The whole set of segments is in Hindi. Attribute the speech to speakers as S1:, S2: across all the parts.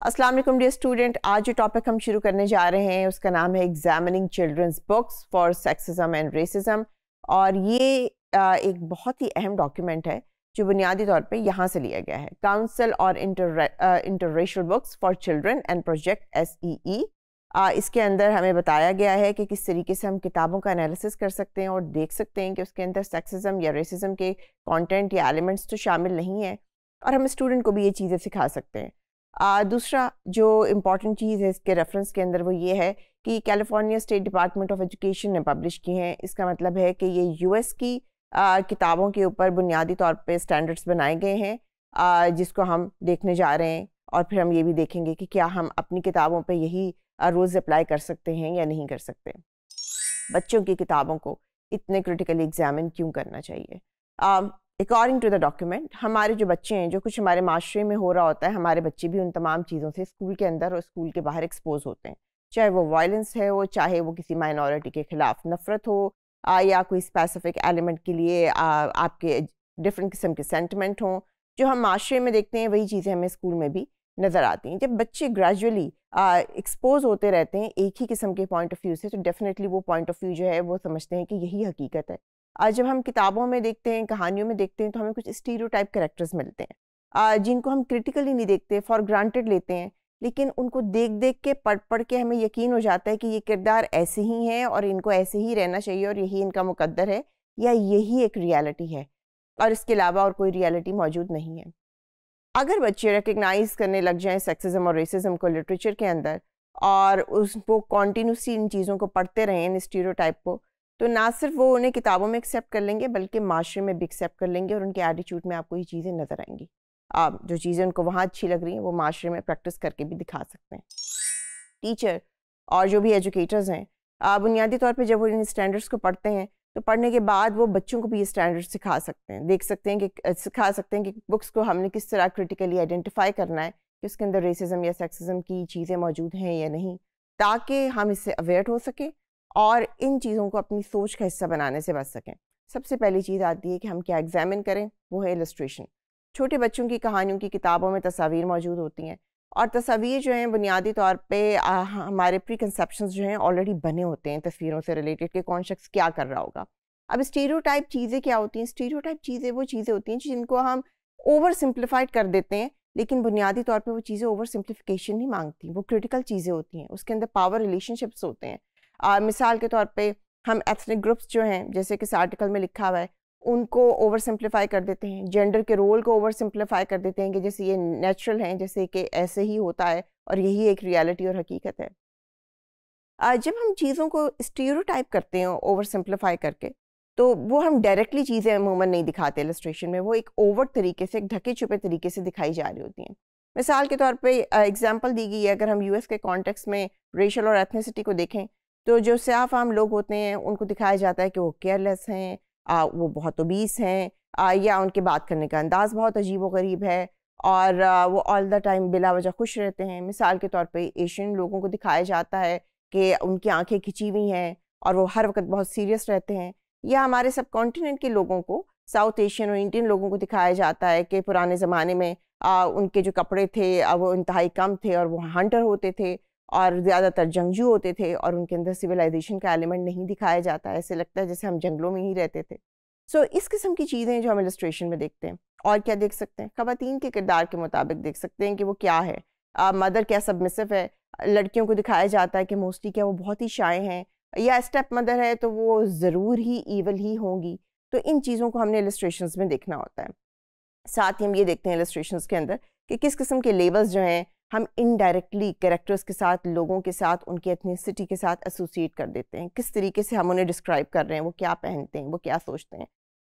S1: अस्सलाम वालेकुम डियर स्टूडेंट। आज जो टॉपिक हम शुरू करने जा रहे हैं उसका नाम है examining children's books for sexism and racism. और ये एक बहुत ही अहम डॉक्यूमेंट है जो बुनियादी तौर पे यहाँ से लिया गया है, काउंसिल और interracial books for children and project SEE। इसके अंदर हमें बताया गया है कि किस तरीके से हम किताबों का एनालिसिस कर सकते हैं और देख सकते हैं कि उसके अंदर सेक्सिज्म या रेसिज्म के कंटेंट या एलिमेंट्स तो शामिल नहीं है, और हम स्टूडेंट को भी ये चीज़ें सिखा सकते हैं। दूसरा जो इम्पॉर्टेंट चीज़ है इसके रेफरेंस के अंदर वो ये है कि California state department of education ने पब्लिश की हैं। इसका मतलब है कि ये US की किताबों के ऊपर बुनियादी तौर पे स्टैंडर्ड्स बनाए गए हैं, जिसको हम देखने जा रहे हैं, और फिर हम ये भी देखेंगे कि क्या हम अपनी किताबों पे यही रूल्स अप्लाई कर सकते हैं या नहीं कर सकते। बच्चों की किताबों को इतने क्रिटिकली एग्जामिन क्यों करना चाहिए? अकॉर्डिंग टू द डॉक्यूमेंट, हमारे जो बच्चे हैं, जो कुछ हमारे माशरे में हो रहा होता है, हमारे बच्चे भी उन तमाम चीज़ों से स्कूल के अंदर और स्कूल के बाहर एक्सपोज होते हैं, चाहे वो वायलेंस है हो, चाहे वो किसी माइनॉरिटी के खिलाफ नफरत हो, या कोई स्पेसिफिक एलिमेंट के लिए आपके डिफरेंट किस्म के सेंटिमेंट हों। जो हम माशरे में देखते हैं वही चीज़ें हमें स्कूल में भी नज़र आती हैं। जब बच्चे ग्रेजुअली एक्सपोज होते रहते हैं एक ही किस्म के पॉइंट ऑफ व्यू से, तो डेफिनेटली वो पॉइंट ऑफ व्यू जो है वो समझते हैं कि यही हकीकत है। आज जब हम किताबों में देखते हैं, कहानियों में देखते हैं, तो हमें कुछ स्टीरियोटाइप कैरेक्टर्स मिलते हैं, जिनको हम क्रिटिकली नहीं देखते, फॉर ग्रांटेड लेते हैं, लेकिन उनको देख देख के पढ़ पढ़ के हमें यकीन हो जाता है कि ये किरदार ऐसे ही हैं और इनको ऐसे ही रहना चाहिए और यही इनका मुकद्दर है या यही एक रियलिटी है और इसके अलावा और कोई रियलिटी मौजूद नहीं है। अगर बच्चे रिकग्नाइज करने लग जाएं सेक्सिज्म और रेसिज्म को लिटरेचर के अंदर और उसको कॉन्टीन्यूसली इन चीज़ों को पढ़ते रहें, इन स्टीरियोटाइप को, तो ना सिर्फ वो उन्हें किताबों में एक्सेप्ट कर लेंगे बल्कि माशरे में भी एक्सेप्ट कर लेंगे और उनके एटीट्यूड में आपको ये चीज़ें नज़र आएंगी। जो चीज़ें उनको वहाँ अच्छी लग रही हैं वो माशरे में प्रैक्टिस करके भी दिखा सकते हैं। टीचर और जो भी एजुकेटर्स हैं, बुनियादी तौर पे जब वो इन स्टैंडर्ड्स को पढ़ते हैं तो पढ़ने के बाद वो बच्चों को भी ये स्टैंडर्ड सिखा सकते हैं, देख सकते हैं कि सिखा सकते हैं कि बुक्स को हमने किस तरह क्रिटिकली आइडेंटिफाई करना है कि उसके अंदर रेसिज्म या सेक्सिज्म की चीज़ें मौजूद हैं या नहीं, ताकि हम इससे अवेयर हो सकें और इन चीज़ों को अपनी सोच का हिस्सा बनाने से बच सकें। सबसे पहली चीज़ आती है कि हम क्या एग्जामिन करें, वो है इलस्ट्रेशन। छोटे बच्चों की कहानियों की किताबों में तस्वीर मौजूद होती हैं और तस्वीर जो हैं बुनियादी तौर पे हमारे प्री कंसेप्शंस जो हैं ऑलरेडी बने होते हैं तस्वीरों से रिलेटेड कि कौन शख्स क्या कर रहा होगा। अब स्टीरियोटाइप चीज़ें क्या होती हैं? स्टीरियोटाइप चीज़ें वो चीज़ें होती हैं जिनको हम ओवर सिंप्लीफाइड कर देते हैं, लेकिन बुनियादी तौर पे वो चीज़ें ओवर सिंप्लीफिकेशन नहीं मांगती, वो क्रिटिकल चीज़ें होती हैं, उसके अंदर पावर रिलेशनशिप्स होते हैं। मिसाल के तौर पे हम एथनिक ग्रुप्स जो हैं, जैसे कि इस आर्टिकल में लिखा हुआ है, उनको ओवर सिंप्लीफाई कर देते हैं, जेंडर के रोल को ओवर सिंप्लीफाई कर देते हैं कि जैसे ये नेचुरल हैं, जैसे कि ऐसे ही होता है और यही एक रियलिटी और हकीकत है। जब हम चीज़ों को स्टीरियोटाइप करते हैं ओवर सिंप्लीफाई करके, तो वो हम डायरेक्टली चीज़ें अमूमन नहीं दिखाते इलस्ट्रेशन में, वो एक ओवर तरीके से, एक ढके छुपे तरीके से दिखाई जा रही होती हैं। मिसाल के तौर पे एग्जांपल दी गई है, अगर हम US के कॉन्टेक्स्ट में रेशियल और एथनिसिटी को देखें, तो जो स्याह आम लोग होते हैं उनको दिखाया जाता है कि वो केयरलेस हैं, वो बहुत ओबीस हैं, या उनके बात करने का अंदाज़ बहुत अजीब व गरीब है और वो ऑल द टाइम बिला वजह खुश रहते हैं। मिसाल के तौर पे एशियन लोगों को दिखाया जाता है कि उनकी आंखें खिंची हुई हैं और वो हर वक्त बहुत सीरियस रहते हैं। या हमारे सब कॉन्टिनेंट के लोगों को, साउथ एशियन और इंडियन लोगों को दिखाया जाता है कि पुराने ज़माने में उनके जो कपड़े थे वो इंतहाई कम थे और वो हंटर होते थे और ज़्यादातर जंगजू होते थे और उनके अंदर सिविलाइजेशन का एलिमेंट नहीं दिखाया जाता। ऐसे लगता है जैसे हम जंगलों में ही रहते थे। सो इस किस्म की चीज़ें जो हम इलस्ट्रेशन में देखते हैं। और क्या देख सकते हैं? ख़वातीन के किरदार के मुताबिक देख सकते हैं कि वो क्या है। मदर क्या सबमिसिव है, लड़कियों को दिखाया जाता है कि मोस्टली क्या वो बहुत ही शाय हैं, या स्टेप मदर है तो वो ज़रूर ही ईवल ही होंगी। तो इन चीज़ों को हमने इलस्ट्रेशंस में देखना होता है। साथ ही हम ये देखते हैं इलस्ट्रेशंस के अंदर कि किस किस्म के लेबल्स जो हैं हम इनडायरेक्टली कैरेक्टर्स के साथ, लोगों के साथ, उनकी एथनिसिटी के साथ एसोसिएट कर देते हैं। किस तरीके से हम उन्हें डिस्क्राइब कर रहे हैं, वो क्या पहनते हैं, वो क्या सोचते हैं,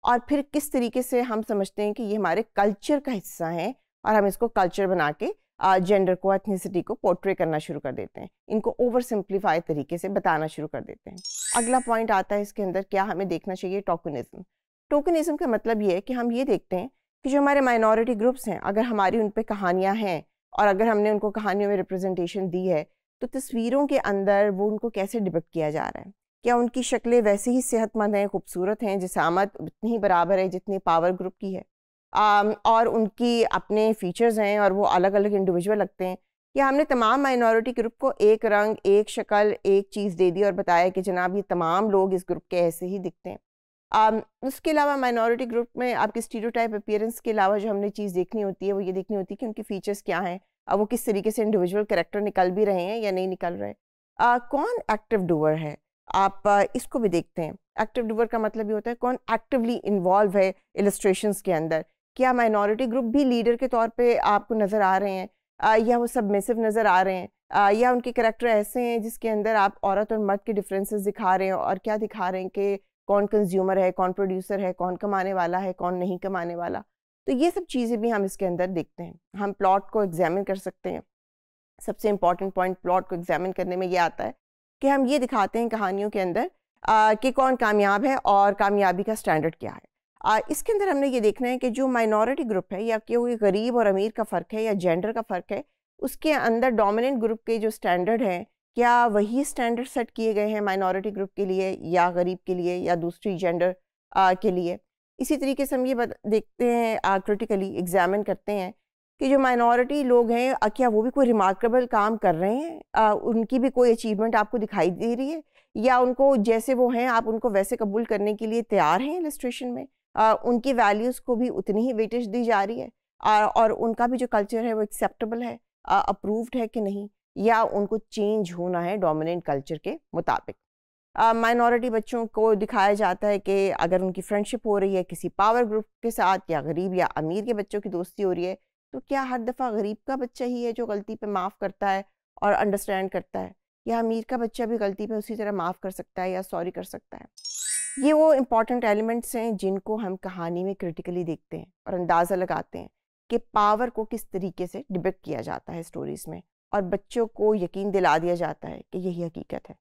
S1: और फिर किस तरीके से हम समझते हैं कि ये हमारे कल्चर का हिस्सा है और हम इसको कल्चर बना के जेंडर को, एथनिसिटी को पोर्ट्रे करना शुरू कर देते हैं, इनको ओवर सिंप्लीफाइड तरीके से बताना शुरू कर देते हैं। अगला पॉइंट आता है इसके अंदर, क्या हमें देखना चाहिए? टोकनिज्म। टोकनिज्म का मतलब ये है कि हम ये देखते हैं कि जो हमारे माइनॉरिटी ग्रुप्स हैं, अगर हमारी उन पर कहानियाँ हैं और अगर हमने उनको कहानियों में रिप्रेजेंटेशन दी है, तो तस्वीरों के अंदर वो उनको कैसे डिपिक्ट किया जा रहा है। क्या उनकी शक्लें वैसे ही सेहतमंद हैं, खूबसूरत हैं, जिसामत उतनी ही बराबर है जितनी पावर ग्रुप की है, और उनकी अपने फीचर्स हैं और वो अलग अलग इंडिविजुअल लगते हैं, या हमने तमाम माइनॉरिटी ग्रुप को एक रंग, एक शक्ल, एक चीज़ दे दी और बताया कि जनाब ये तमाम लोग इस ग्रुप के ऐसे ही दिखते हैं। उसके अलावा माइनॉरिटी ग्रुप में आपके स्टीरियोटाइप अपीयरेंस के अलावा जो हमने चीज़ देखनी होती है वो ये देखनी होती है कि उनके फीचर्स क्या हैं, वो किस तरीके से इंडिविजुअल कैरेक्टर निकल भी रहे हैं या नहीं निकल रहे। कौन एक्टिव डूअर है, आप इसको भी देखते हैं। एक्टिव डूअर का मतलब ये होता है कौन एक्टिवली इन्वॉल्व है इलस्ट्रेशंस के अंदर। क्या माइनॉरिटी ग्रुप भी लीडर के तौर पे आपको नज़र आ रहे हैं, या वो सबमिसिव नज़र आ रहे हैं, या उनके कैरेक्टर ऐसे हैं जिसके अंदर आप औरत और मर्द के डिफरेंसेस दिखा रहे हैं और क्या दिखा रहे हैं कि कौन कंज्यूमर है, कौन प्रोड्यूसर है, कौन कमाने वाला है, कौन नहीं कमाने वाला। तो ये सब चीज़ें भी हम इसके अंदर देखते हैं। हम प्लॉट को एग्जामिन कर सकते हैं। सबसे इम्पॉर्टेंट पॉइंट प्लॉट को एग्जामिन करने में ये आता है कि हम ये दिखाते हैं कहानियों के अंदर कि कौन कामयाब है और कामयाबी का स्टैंडर्ड क्या है। इसके अंदर हमने ये देखना है कि जो माइनॉरिटी ग्रुप है या कि वो गरीब और अमीर का फ़र्क है या जेंडर का फ़र्क है, उसके अंदर डोमिनेंट ग्रुप के जो स्टैंडर्ड हैं क्या वही स्टैंडर्ड सेट किए गए हैं माइनॉरिटी ग्रुप के लिए या गरीब के लिए या दूसरी जेंडर के लिए। इसी तरीके से हम ये देखते हैं, क्रिटिकली एग्जामिन करते हैं कि जो माइनॉरिटी लोग हैं क्या वो भी कोई रिमार्केबल काम कर रहे हैं, उनकी भी कोई अचीवमेंट आपको दिखाई दे रही है या उनको जैसे वो हैं आप उनको वैसे कबूल करने के लिए तैयार हैं इलस्ट्रेशन में। उनकी वैल्यूज़ को भी उतनी ही वेटेज दी जा रही है, और उनका भी जो कल्चर है वो एक्सेप्टेबल है, अप्रूव्ड है कि नहीं, या उनको चेंज होना है डोमिनेंट कल्चर के मुताबिक। माइनॉरिटी बच्चों को दिखाया जाता है कि अगर उनकी फ्रेंडशिप हो रही है किसी पावर ग्रुप के साथ या गरीब या अमीर के बच्चों की दोस्ती हो रही है, तो क्या हर दफ़ा गरीब का बच्चा ही है जो गलती पे माफ़ करता है और अंडरस्टैंड करता है, या अमीर का बच्चा भी गलती पे उसी तरह माफ़ कर सकता है या सॉरी कर सकता है। ये वो इम्पॉर्टेंट एलिमेंट्स हैं जिनको हम कहानी में क्रिटिकली देखते हैं और अंदाज़ा लगाते हैं कि पावर को किस तरीके से डिपिक्ट किया जाता है स्टोरीज़ में, और बच्चों को यकीन दिला दिया जाता है कि यही हकीकत है।